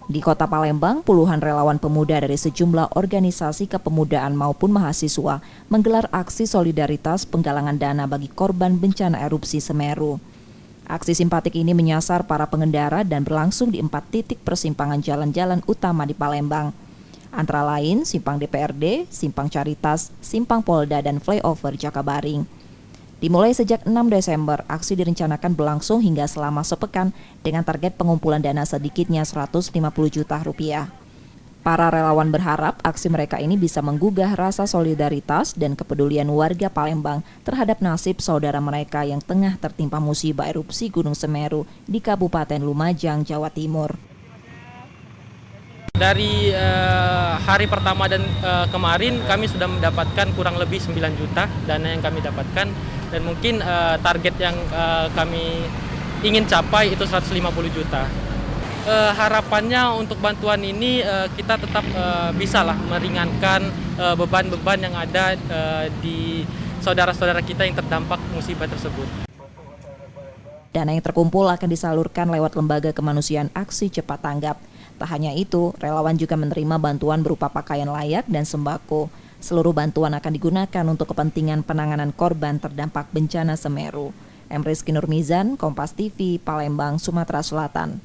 Di Kota Palembang, puluhan relawan pemuda dari sejumlah organisasi kepemudaan maupun mahasiswa menggelar aksi solidaritas penggalangan dana bagi korban bencana erupsi Semeru. Aksi simpatik ini menyasar para pengendara dan berlangsung di 4 titik persimpangan jalan-jalan utama di Palembang. Antara lain Simpang DPRD, Simpang Caritas, Simpang Polda, dan Flyover Jakabaring. Dimulai sejak 6 Desember, aksi direncanakan berlangsung hingga selama sepekan dengan target pengumpulan dana sedikitnya 150 juta rupiah. Para relawan berharap aksi mereka ini bisa menggugah rasa solidaritas dan kepedulian warga Palembang terhadap nasib saudara mereka yang tengah tertimpa musibah erupsi Gunung Semeru di Kabupaten Lumajang, Jawa Timur. Dari hari pertama dan kemarin kami sudah mendapatkan kurang lebih 9 juta dana yang kami dapatkan, dan mungkin target yang kami ingin capai itu 150 juta. Harapannya untuk bantuan ini kita tetap bisalah meringankan beban-beban yang ada di saudara-saudara kita yang terdampak musibah tersebut. Dana yang terkumpul akan disalurkan lewat Lembaga Kemanusiaan Aksi Cepat Tanggap. Tak hanya itu, relawan juga menerima bantuan berupa pakaian layak dan sembako. Seluruh bantuan akan digunakan untuk kepentingan penanganan korban terdampak bencana Semeru. Rizky Nurmizan, Kompas TV, Palembang, Sumatera Selatan.